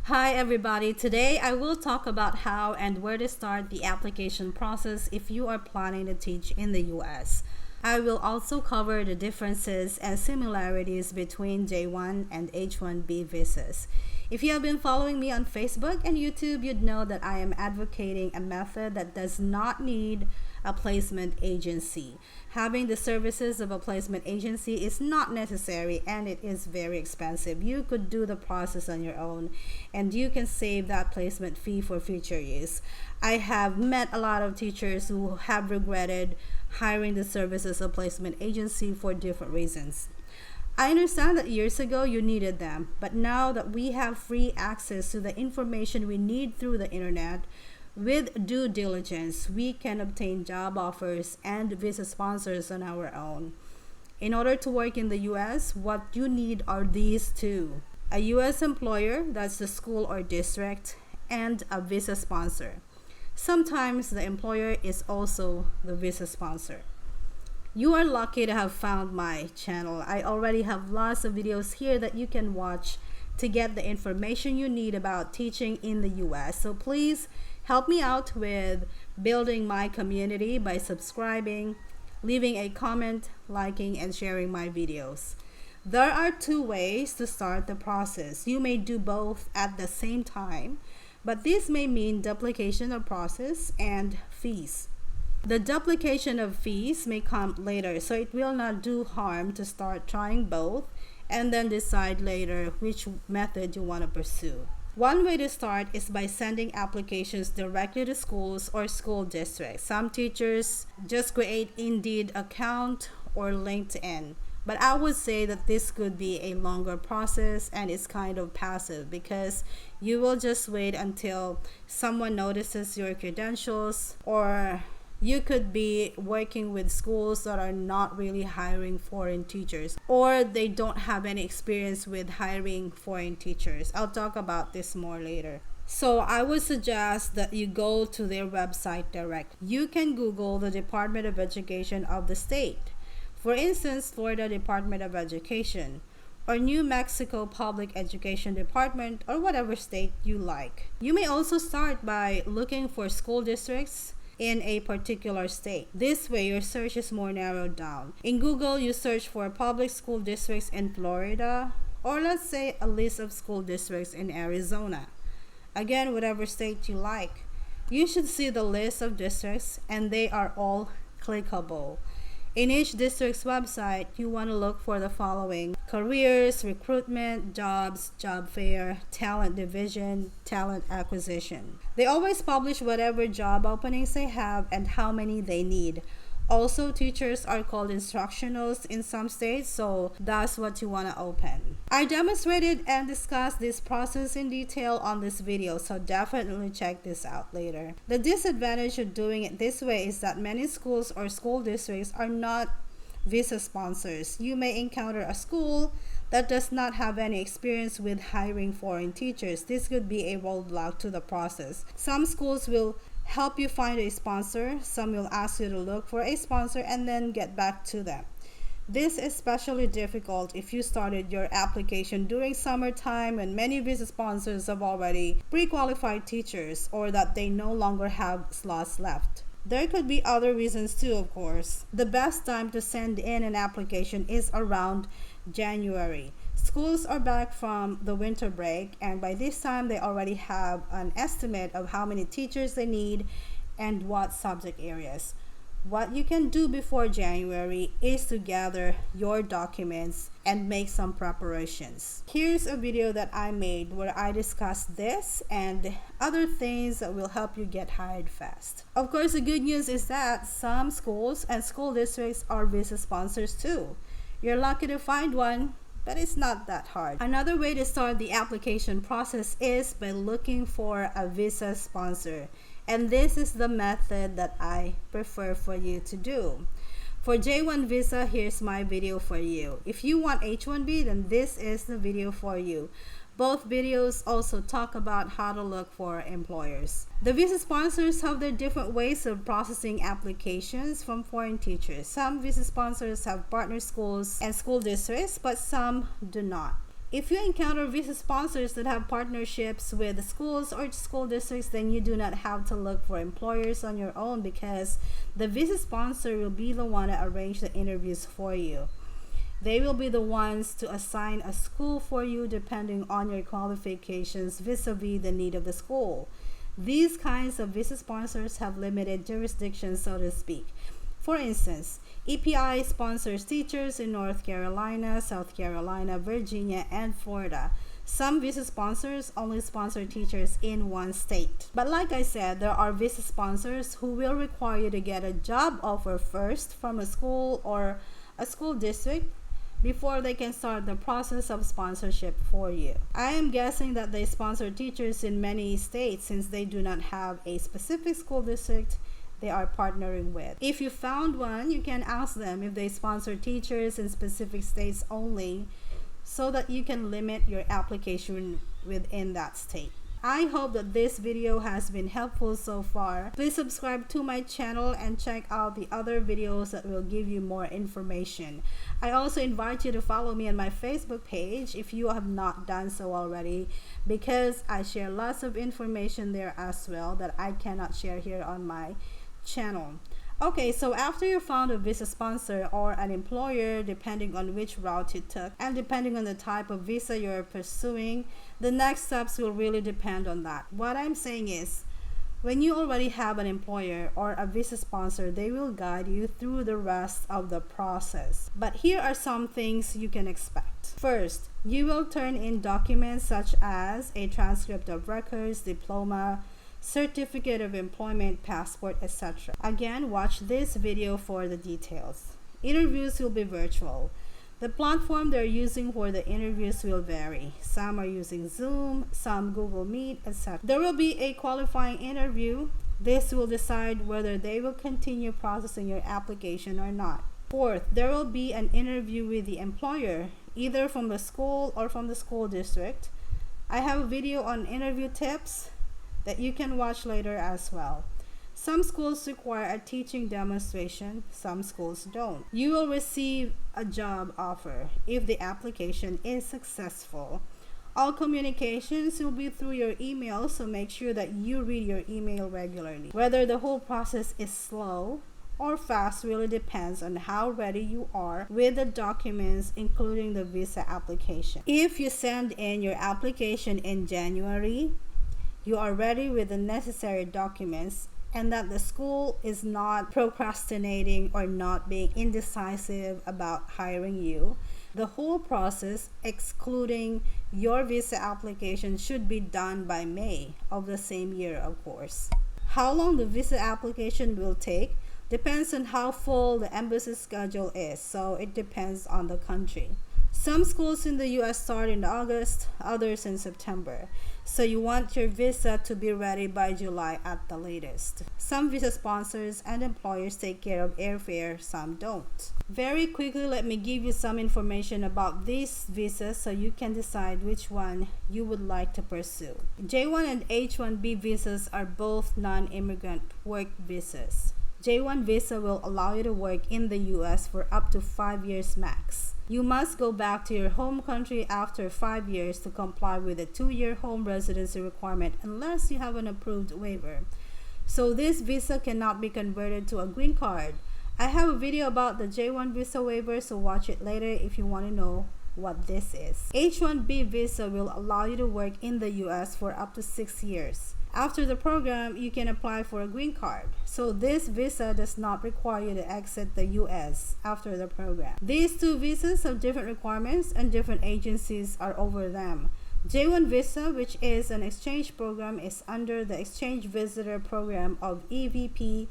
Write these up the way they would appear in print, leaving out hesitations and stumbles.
Hi everybody, today I will talk about how and where to start the application process if you are planning to teach in the US. I will also cover the differences and similarities between J1 and H1b visas. If you have been following me on Facebook and YouTube, you'd know that I am advocating a method that does not need a placement agency. Having the services of a placement agency is not necessary and it is very expensive. You could do the process on your own and you can save that placement fee for future use. I have met a lot of teachers who have regretted hiring the services of placement agency for different reasons. I understand that years ago you needed them, but now that we have free access to the information we need through the internet, with due diligence, we can obtain job offers and visa sponsors on our own. In order to work in the US, what you need are these two: a US employer, that's the school or district, and a visa sponsor. Sometimes the employer is also the visa sponsor. You are lucky to have found my channel. I already have lots of videos here that you can watch to get the information you need about teaching in the US. So please help me out with building my community by subscribing, leaving a comment, liking, and sharing my videos. There are two ways to start the process. You may do both at the same time, but this may mean duplication of process and fees. The duplication of fees may come later, so it will not do harm to start trying both and then decide later which method you want to pursue. One way to start is by sending applications directly to schools or school districts. Some teachers just create Indeed account or LinkedIn. But I would say that this could be a longer process and it's kind of passive because you will just wait until someone notices your credentials, or you could be working with schools that are not really hiring foreign teachers, or they don't have any experience with hiring foreign teachers. I'll talk about this more later. So I would suggest that you go to their website direct. You can Google the Department of Education of the state. For instance, Florida Department of Education, or New Mexico Public Education Department, or whatever state you like. You may also start by looking for school districts in a particular state. This way your search is more narrowed down. In Google, you search for public school districts in Florida, or let's say a list of school districts in Arizona. Again, whatever state you like. You should see the list of districts and they are all clickable. In each district's website, you want to look for the following: careers, recruitment, jobs, job fair, talent division, talent acquisition. They always publish whatever job openings they have and how many they need. Also, teachers are called instructionals in some states, so that's what you want to open. I demonstrated and discussed this process in detail on this video, so definitely check this out later. The disadvantage of doing it this way is that many schools or school districts are not visa sponsors. You may encounter a school that does not have any experience with hiring foreign teachers. This could be a roadblock to the process. Some schools will help you find a sponsor. Some will ask you to look for a sponsor and then get back to them. This is especially difficult if you started your application during summertime when many visa sponsors have already pre-qualified teachers, or that they no longer have slots left. There could be other reasons too, of course. The best time to send in an application is around January. Schools are back from the winter break, and by this time they already have an estimate of how many teachers they need and what subject areas. What you can do before January is to gather your documents and make some preparations. Here's a video that I made where I discussed this and other things that will help you get hired fast. Of course, the good news is that some schools and school districts are visa sponsors too. You're lucky to find one, but it's not that hard. Another way to start the application process is by looking for a visa sponsor. And this is the method that I prefer for you to do. For J1 visa, here's my video for you. If you want H1B, then this is the video for you. Both videos also talk about how to look for employers. The visa sponsors have their different ways of processing applications from foreign teachers. Some visa sponsors have partner schools and school districts, but some do not. If you encounter visa sponsors that have partnerships with schools or school districts, then you do not have to look for employers on your own, because the visa sponsor will be the one to arrange the interviews for you. They will be the ones to assign a school for you depending on your qualifications vis-a-vis the need of the school. These kinds of visa sponsors have limited jurisdiction, so to speak. For instance, EPI sponsors teachers in North Carolina, South Carolina, Virginia, and Florida. Some visa sponsors only sponsor teachers in one state. But like I said, there are visa sponsors who will require you to get a job offer first from a school or a school district before they can start the process of sponsorship for you. I am guessing that they sponsor teachers in many states since they do not have a specific school district they are partnering with. If you found one, you can ask them if they sponsor teachers in specific states only, so that you can limit your application within that state. I hope that this video has been helpful so far. Please subscribe to my channel and check out the other videos that will give you more information. I also invite you to follow me on my Facebook page if you have not done so already, because I share lots of information there as well that I cannot share here on my channel. Okay, so after you found a visa sponsor or an employer, depending on which route you took and depending on the type of visa you're pursuing, the next steps will really depend on that. What I'm saying is, when you already have an employer or a visa sponsor, they will guide you through the rest of the process. But here are some things you can expect. First, you will turn in documents such as a transcript of records, diploma, certificate of employment, passport, etc. Again, watch this video for the details. Interviews will be virtual. The platform they're using for the interviews will vary. Some are using Zoom, some Google Meet, etc. There will be a qualifying interview. This will decide whether they will continue processing your application or not. Fourth, there will be an interview with the employer, either from the school or from the school district. I have a video on interview tips that you can watch later as well. Some schools require a teaching demonstration, some schools don't. You will receive a job offer if the application is successful. All communications will be through your email, so make sure that you read your email regularly. Whether the whole process is slow or fast really depends on how ready you are with the documents, including the visa application. If you send in your application in January, you are ready with the necessary documents, and that the school is not procrastinating or not being indecisive about hiring you, the whole process, excluding your visa application, should be done by May of the same year, of course. How long the visa application will take depends on how full the embassy schedule is, so it depends on the country. Some schools in the US start in August, others in September. So you want your visa to be ready by July at the latest. Some visa sponsors and employers take care of airfare, some don't. Very quickly, let me give you some information about these visas so you can decide which one you would like to pursue. J1 and H1b visas are both non-immigrant work visas. J1 visa will allow you to work in the US for up to 5 years max. You must go back to your home country after 5 years to comply with a 2-year home residency requirement unless you have an approved waiver. So this visa cannot be converted to a green card. I have a video about the J1 visa waiver, so watch it later if you want to know what this is. H1b visa will allow you to work in the US for up to 6 years. After the program, you can apply for a green card. So this visa does not require you to exit the US after the program. These two visas have different requirements and different agencies are over them. J1 visa, which is an exchange program, is under the Exchange Visitor Program of EVP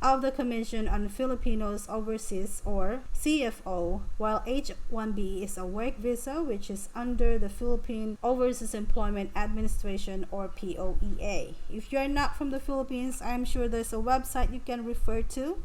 of the Commission on Filipinos Overseas, or CFO, while H1b is a work visa, which is under the Philippine Overseas Employment Administration, or POEA. If you are not from the Philippines, I am sure there's a website you can refer to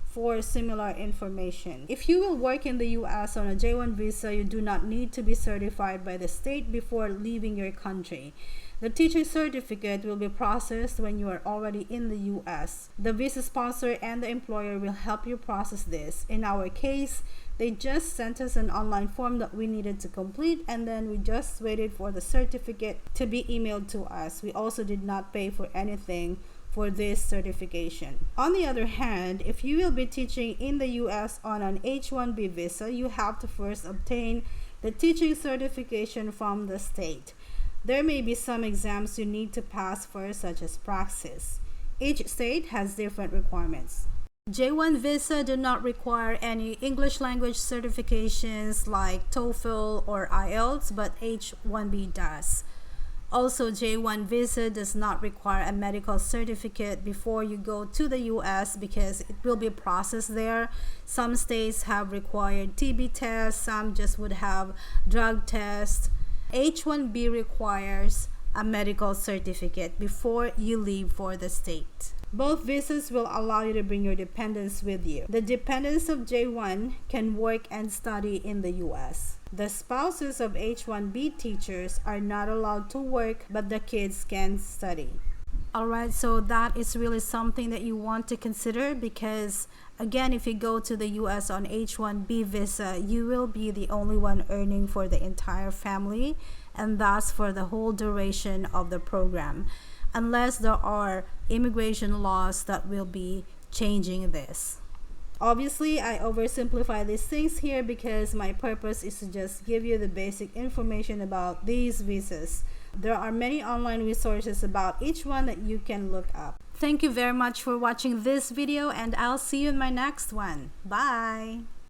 for similar information. If you will work in the US on a J1 visa, you do not need to be certified by the state before leaving your country. The teaching certificate will be processed when you are already in the US. The visa sponsor and the employer will help you process this. In our case, They just sent us an online form that we needed to complete, and then we just waited for the certificate to be emailed to us. We also did not pay for anything for this certification. On the other hand, if you will be teaching in the US on an H1b visa, you have to first obtain the teaching certification from the state. There may be some exams you need to pass first, such as praxis. Each state has different requirements. J1 visa do not require any English language certifications like TOEFL or IELTS, but H1b does. Also, J1 visa does not require a medical certificate before you go to the US because it will be processed there. Some states have required TB tests, some just would have drug tests. H1B requires a medical certificate before you leave for the state. Both visas will allow you to bring your dependents with you. The dependents of J1 can work and study in the US. The spouses of H1B teachers are not allowed to work, but the kids can study. Alright, so that is really something that you want to consider because, again, if you go to the US on H1B visa, you will be the only one earning for the entire family and thus for the whole duration of the program, unless there are immigration laws that will be changing this. Obviously, I oversimplify these things here because my purpose is to just give you the basic information about these visas. There are many online resources about each one that you can look up. Thank you very much for watching this video, and I'll see you in my next one. Bye!